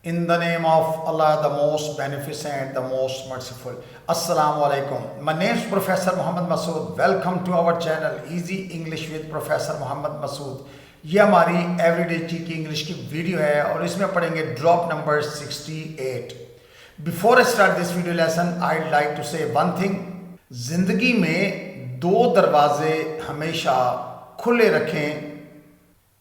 In the name of Allah, the most beneficent, the most merciful. Assalamu alaikum. My name is Professor Muhammad Masood. Welcome to our channel Easy English with Professor Muhammad Masood. ये हमारी everyday cheeky English की video है और इसमें पढ़ेंगे drop number 68. Before I start this video lesson I like to say one thing. जिंदगी में दो दरवाजे हमेशा खुले रखें,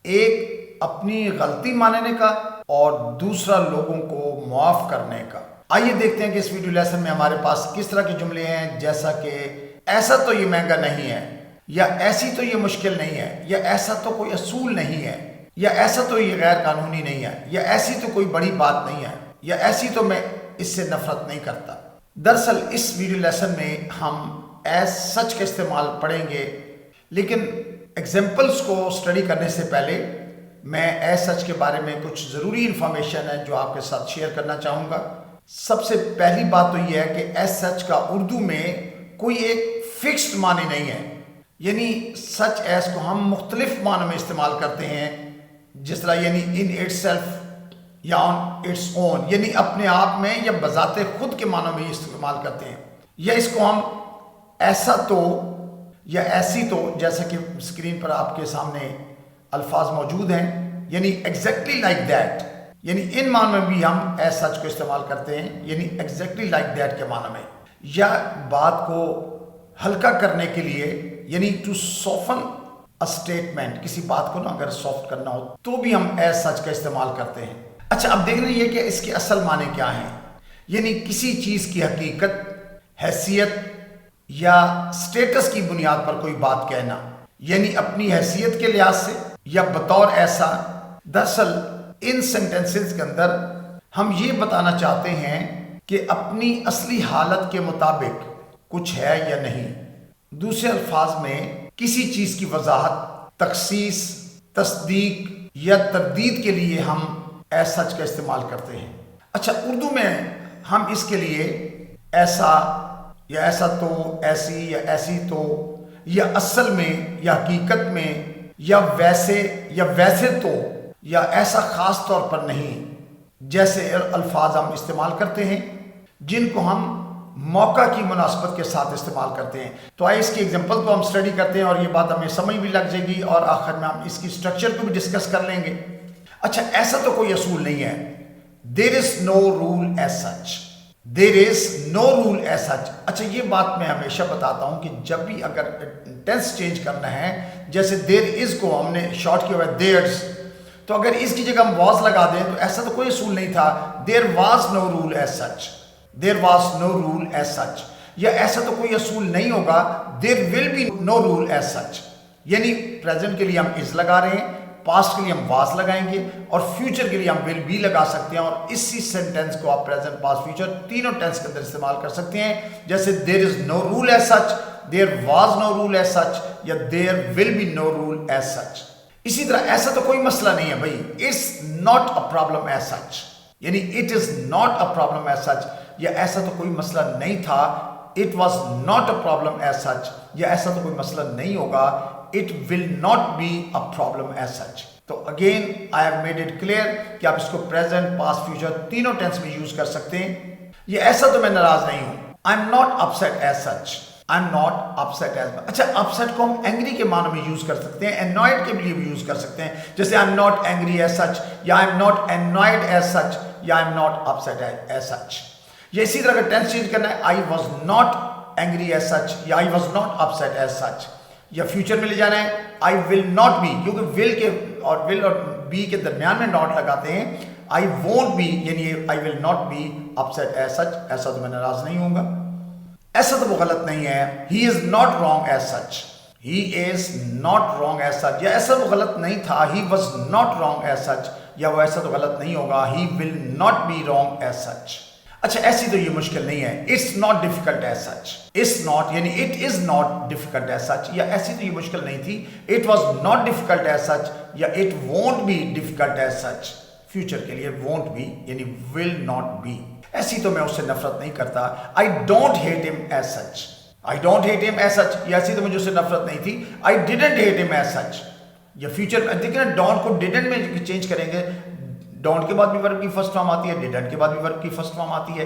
एक अपनी गलती मानने का और दूसरा लोगों को माफ करने का. आइए देखते हैं कि इस वीडियो लेसन में हमारे पास किस तरह के जुमले हैं, जैसा कि ऐसा तो ये महंगा नहीं है, या ऐसी तो ये मुश्किल नहीं है, या ऐसा तो कोई असूल नहीं है, या ऐसा तो ये गैर कानूनी नहीं है, या ऐसी तो कोई बड़ी बात नहीं है, या ऐसी तो मैं इससे नफरत नहीं करता. दरअसल इस वीडियो लेसन में हम एज सच का इस्तेमाल पढ़ेंगे, लेकिन एग्जाम्पल्स को स्टडी करने से पहले मैं एज सच के बारे में कुछ ज़रूरी इंफॉर्मेशन है जो आपके साथ शेयर करना चाहूँगा. सबसे पहली बात तो यह है कि एज सच का उर्दू में कोई एक फिक्स्ड माने नहीं है. यानी सच एज को हम मुख्तलिफ मानों में इस्तेमाल करते हैं, जिस तरह यानी इन इट्स सेल्फ या ऑन इट्स ओन, यानी अपने आप में या बजाते खुद के मानों में इस्तेमाल करते हैं. या इसको हम ऐसा तो या ऐसी तो, जैसा कि स्क्रीन पर आपके सामने अल्फाज मौजूद हैं, यानी एग्जैक्टली लाइक दैट, यानी इन मानों में भी हम एज सच को इस्तेमाल करते हैं, यानी एग्जैक्टली लाइक दैट के मानों में. या बात को हल्का करने के लिए, यानी टू सॉफ्टन अ स्टेटमेंट, किसी बात को ना अगर सॉफ्ट करना हो तो भी हम एज सच का इस्तेमाल करते हैं. अच्छा, अब देख रहे हैं कि इसके असल माने क्या हैं. यानी किसी चीज़ की हकीकत, हैसियत या स्टेटस की बुनियाद पर कोई बात कहना, यानी अपनी हैसियत के लिहाज से या बतौर ऐसा. दरअसल इन सेंटेंसेस के अंदर हम ये बताना चाहते हैं कि अपनी असली हालत के मुताबिक कुछ है या नहीं. दूसरे अल्फाज में किसी चीज की वजाहत, तखसीस, तस्दीक या तरदीद के लिए हम एज सच का इस्तेमाल करते हैं. अच्छा, उर्दू में हम इसके लिए ऐसा या ऐसा तो, ऐसी या ऐसी तो, या असल में या हकीकत में, या वैसे तो, या ऐसा खास तौर पर नहीं, जैसे अल्फाज हम इस्तेमाल करते हैं जिनको हम मौका की मुनासबत के साथ इस्तेमाल करते हैं. तो आइए इसकी एग्जांपल को हम स्टडी करते हैं और ये बात हमें समझ भी लग जाएगी और आखिर में हम इसकी स्ट्रक्चर को भी डिस्कस कर लेंगे. अच्छा, ऐसा तो कोई असूल नहीं है. There is no rule as such. There is no rule as such. अच्छा, ये बात मैं हमेशा बताता हूं कि जब भी अगर टेंस चेंज करना है, जैसे देयर इज को हमने शॉर्ट किया हुआ है देयर्स, तो अगर इसकी जगह हम वाज लगा दें तो ऐसा तो कोई असूल नहीं था. There was no rule as such. There was no rule as such. या ऐसा तो कोई असूल नहीं होगा, there will be no rule as such. यानी प्रेजेंट के लिए हम इज लगा रहे हैं, पास्ट के लिए हम वाज लगाएंगे और फ्यूचर के लिए हम विल बी लगा सकते हैं. और इसी सेंटेंस को आप प्रेजेंट, पास्ट, फ्यूचर तीनों टेंस के अंदर इस्तेमाल कर सकते हैं. जैसे there is no rule as such, there was no rule as such, या there will be no rule as such. इसी तरह ऐसा तो कोई मसला नहीं है भाई. It's not a problem as such, यानी it is not a problem as such, या ऐसा तो कोई मसला नहीं था. It was not a problem as such, या ऐसा तो कोई मसला नहीं होगा. It will not be a problem as such. तो again I have made it clear कि आप इसको प्रेजेंट, पास्ट, फ्यूचर तीनों टेंस में यूज कर सकते हैं. ये ऐसा तो मैं नाराज नहीं हूं. I am not upset as such. I am not upset as. अच्छा, अपसेट को हम एंग्री के मानों में यूज कर सकते हैं, एनॉयड के लिए भी यूज कर सकते हैं. जैसे I am not angry as such, या I am not annoyed as such, या I am not upset as such. ये इसी तरह का टेंस चेंज करना है. I was not angry as such, या I was not upset as such. या फ्यूचर में ले जाना है, आई विल नॉट बी, क्योंकि विल और बी के दरमियान में नॉट लगाते हैं. आई वोंट बी, यानी I will not be upset as such. ऐसा तो मैं नाराज नहीं होऊंगा. ऐसा तो वो गलत नहीं है. He is not wrong as such. He is not wrong as such. या ऐसा वो गलत नहीं था. He was not wrong as such, या वो ऐसा तो गलत नहीं होगा. He will not be wrong as such. अच्छा, ऐसी तो ये मुश्किल नहीं है. It's not difficult as such. It's not यानी it is not difficult as such, या ऐसी तो ये मुश्किल नहीं थी. It was not difficult as such, या it won't be difficult as such. Future के लिए वोंट बी यानी विल नॉट बी. ऐसी तो मैं उससे नफरत नहीं करता. I don't hate him as such. I don't hate him as such, ऐसी तो मुझे उससे नफरत नहीं थी. I didn't hate him as such. या फ्यूचर में देखिए ना, डोंट को डिडंट में चेंज करेंगे. डोंट के बाद भी वर्ब की फर्स्ट फॉर्म आती है, डिडंट के बाद भी वर्ब की फर्स्ट फॉर्म आती है।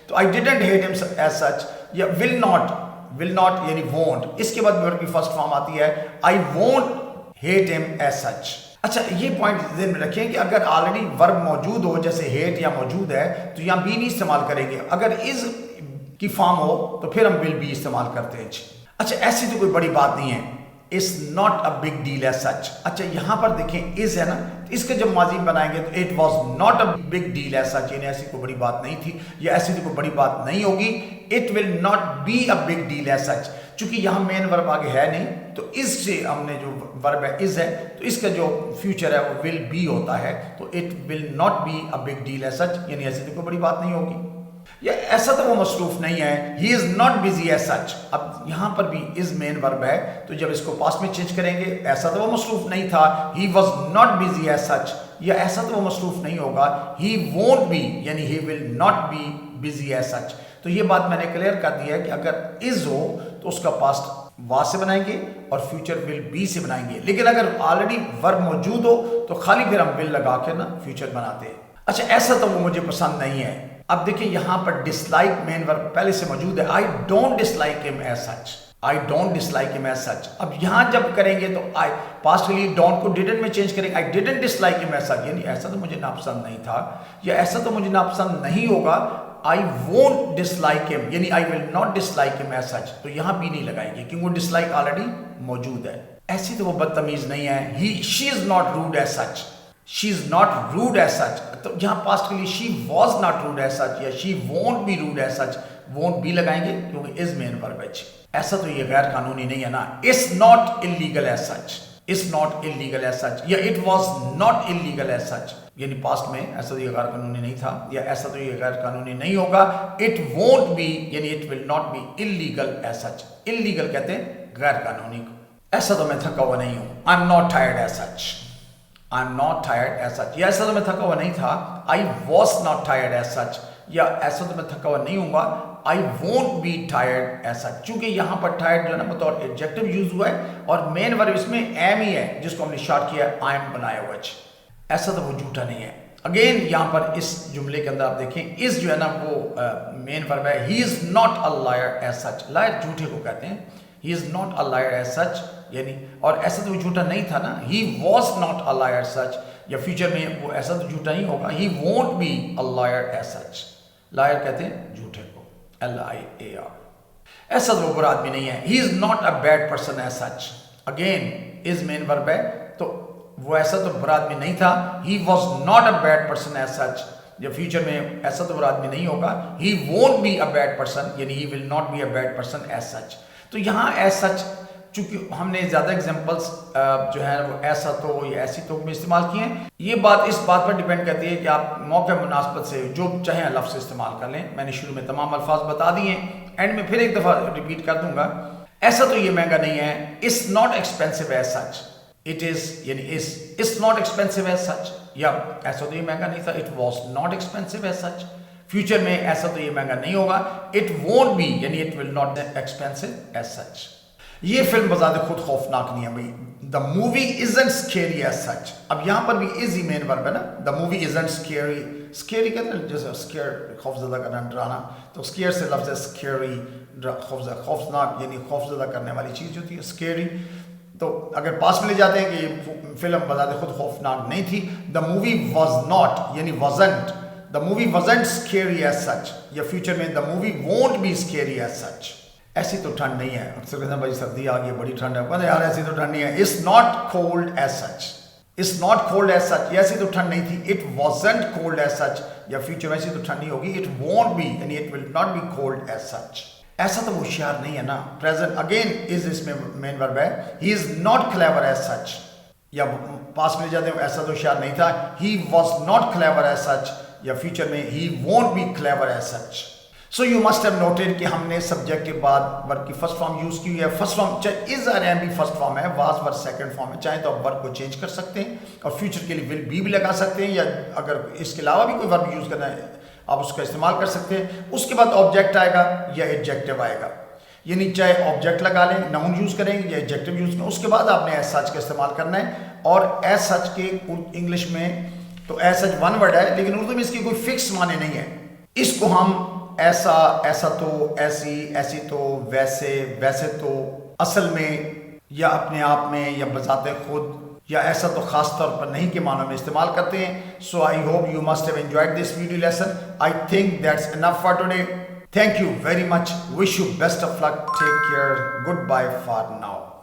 तो I didn't hate him as such, या विल नॉट यानी वोंट, इसके बाद भी वर्ब की फर्स्ट फॉर्म आती है, I won't hate him as such. अच्छा, ये पॉइंट ध्यान में रखें कि अगर ऑलरेडी वर्ब मौजूद हो, जैसे हेट या मौजूद है, तो यहाँ बी नहीं इस्तेमाल करेंगे। अगर इज की फॉर्म हो तो फिर हम विल बी इस्तेमाल करते हैं। अच्छा, ऐसी तो कोई बड़ी बात नहीं है, it's not a big deal as such. अच्छा, यहां पर देखें इज है ना, तो इसका जब माजी बनाएंगे तो it was not a big deal as such, यानी ऐसी कोई बड़ी बात नहीं थी या ऐसी तो कोई बड़ी बात नहीं होगी। It will not be a big deal as such, चूंकि यहां मेन वर्ब आगे है नहीं, तो इस से हमने जो वर्ब है इज है, तो इसका जो फ्यूचर है वो विल बी होता है, तो it will not be a big deal as such, यानी ऐसी तो कोई बड़ी बात नहीं होगी। या ऐसा तो वो मसरूफ नहीं है, he is not busy as such. अब यहां पर भी इज मेन वर्ब है, तो जब इसको पास्ट में चेंज करेंगे, ऐसा तो वो मसरूफ नहीं था, he was not busy as such, या ऐसा तो वो मसरूफ नहीं होगा, ही वोंट बी यानी he will not be busy as such. तो ये बात मैंने क्लियर कर दी है कि अगर इज हो तो उसका पास्ट वाज से बनाएंगे और फ्यूचर विल बी से बनाएंगे, लेकिन अगर ऑलरेडी वर्ब मौजूद हो तो खाली फिर हम विल लगा के ना फ्यूचर बनाते हैं। अच्छा, ऐसा तो वो मुझे पसंद नहीं है। अब देखिए यहां पर डिसलाइक मेन वर्ब पहले से मौजूद है, I don't dislike him as such, I don't dislike him as such. अब यहां जब करेंगे तो आई पास्ट के लिए डोंट को डिडंट में चेंज करेंगे, I didn't dislike him as such, यानी ऐसा तो मुझे नापसंद नहीं था या ऐसा तो मुझे नापसंद नहीं होगा। आई वोंट डिसलाइक हिम यानी I will not dislike him as such, तो यहां भी नहीं लगाएंगे क्योंकि वो डिसलाइक ऑलरेडी मौजूद है। ऐसी तो वो बदतमीज नहीं है, she is not rude as such, she is not rude as such, तो यहां पास्ट के लिए she was not rude as such या she won't be rude as such, won't भी लगाएंगे क्योंकि इज मेन वर्ब है। ऐसा तो ये गैर कानूनी नहीं है ना, it's not illegal as such, it's not illegal as such, या it was not illegal as such, यानी पास्ट में ऐसा तो ये गैर कानूनी नहीं था या ऐसा तो ये गैर कानूनी नहीं होगा। इट वोंट बी यानी it will not be illegal as such, illegal कहते हैं गैर कानूनी को। ऐसा तो मैं थका हुआ नहीं हूं, I am not tired as such, I am not tired as such, या ऐसा तो मैं थका हुआ नहीं था, I was not tired as such, या ऐसा तो मैं थका हुआ नहीं हूँगा, I won't be tired as such. चूंकि यहाँ पर टायर्ड जो है ना बतौर एडजेक्टिव यूज हुआ है और मेन वर्ब इसमें एम ही है जिसको हमने शॉर्ट किया है आई एम बनाया हुआ। ऐसा तो वो झूठा नहीं है। अगेन यहाँ पर इस जुमले के अंदर आप देखें इस जो है ना वो मेन वर्ब है, he is not a liar as such, liar झूठे को कहते हैं, he is not a liar as such, यानी और ऐसा तो वो झूठा नहीं था ना, he was not a liar such, या फ्यूचर में वो ऐसा तो झूठा नहीं होगा, he won't be a liar as such, liar कहते हैं झूठे को, LIAR। ऐसा तो वो बुरा आदमी नहीं है, he is not a bad person as such, again is main verb है तो वो ऐसा तो बुरा आदमी नहीं था, he was not a bad person as such, या फ्यूचर में ऐसा तो बुरा आदमी नहीं होगा, he won't be a bad person यानी he will not be a bad person as such. तो यहाँ एज सच चूंकि हमने ज़्यादा एग्जांपल्स जो है वो ऐसा तो या ऐसी तो में इस्तेमाल किए हैं, ये बात इस बात पर डिपेंड करती है कि आप मौके मुनासबत से जो चाहें लफ्ज़ इस्तेमाल कर लें। मैंने शुरू में तमाम अल्फाज बता दिए, एंड में फिर एक दफ़ा रिपीट कर दूंगा। ऐसा तो ये महंगा नहीं है, it's not expensive as such, it is यानी it's not expensive as such, या ऐसा तो ये महंगा नहीं था, it was not expensive as such. Future में ऐसा तो ये महंगा नहीं होगा, इट वोंट बी यानी it will not expensive as such. ये फिल्म बजाते खुद खौफनाक नहीं है भाई, the movie isn't scary as such. अब यहाँ पर भी इज ही मेन वर्ब है ना, the movie isn't scary, scary कहते हैं जैसे स्केयर खौफजदा करना, डराना, तो स्केयर से लफ्ज़ है स्केरी, खौफनाक यानी खौफजदा करने वाली चीज़ होती है स्केरी। तो अगर पास में ले जाते हैं कि फिल्म बजाते खुद खौफनाक नहीं थी, द मूवी वॉज नॉट यानी wasn't, the movie wasn't scary as such, या फ्यूचर में the movie won't be scary as such. ऐसी तो ठंड नहीं है, अक्सर कहते हैं भाई सर्दी आ गई बड़ी ठंड है, कहते यार ऐसी तो ठंड नहीं है, it's not cold as such, it's not cold as such, ऐसी तो ठंड नहीं थी, it wasn't cold as such, या फ्यूचर में ऐसी तो ठंड नहीं होगी, इट वोंट बी यानी it will not be cold as such. ऐसा तो वो होशियार नहीं है ना, प्रेजेंट अगेन इज इसमें मेन वर्ब है, he is not clever as such, या पास में जाते हैं ऐसा तो होशियार नहीं था, he was not clever as such, या फ्यूचर में he won't be clever as such. So you must have noted कि हमने सब्जेक्ट के बाद वर्ब की फर्स्ट फॉर्म यूज की हुई है। फर्स्ट फॉर्म चाहे इज और एम भी फर्स्ट फॉर्म है, वाज वर्ब सेकंड फॉर्म है, चाहे तो आप वर्ब को चेंज कर सकते हैं और फ्यूचर के लिए विल बी भी लगा सकते हैं, या अगर इसके अलावा भी कोई वर्ब यूज करना है आप उसका इस्तेमाल कर सकते हैं। उसके बाद ऑब्जेक्ट आएगा या एडजेक्टिव आएगा, यानी चाहे ऑब्जेक्ट लगा लें, नाउन यूज करेंगे या एडजेक्टिव यूज करें, उसके बाद आपने एज सच का इस्तेमाल करना है। और एज सच के इंग्लिश में तो ऐसा वन वर्ड है, लेकिन उर्दू में इसकी कोई फिक्स माने नहीं है। इसको हम ऐसा, ऐसा तो, ऐसी, ऐसी तो, वैसे, वैसे तो, असल में, या अपने आप में, या बजाते खुद, या ऐसा तो खास तौर पर नहीं के मानों में इस्तेमाल करते हैं। So I hope you must have enjoyed this video lesson. I think that's enough for today. Thank you very much. Wish you best of luck. Take care. Goodbye for now.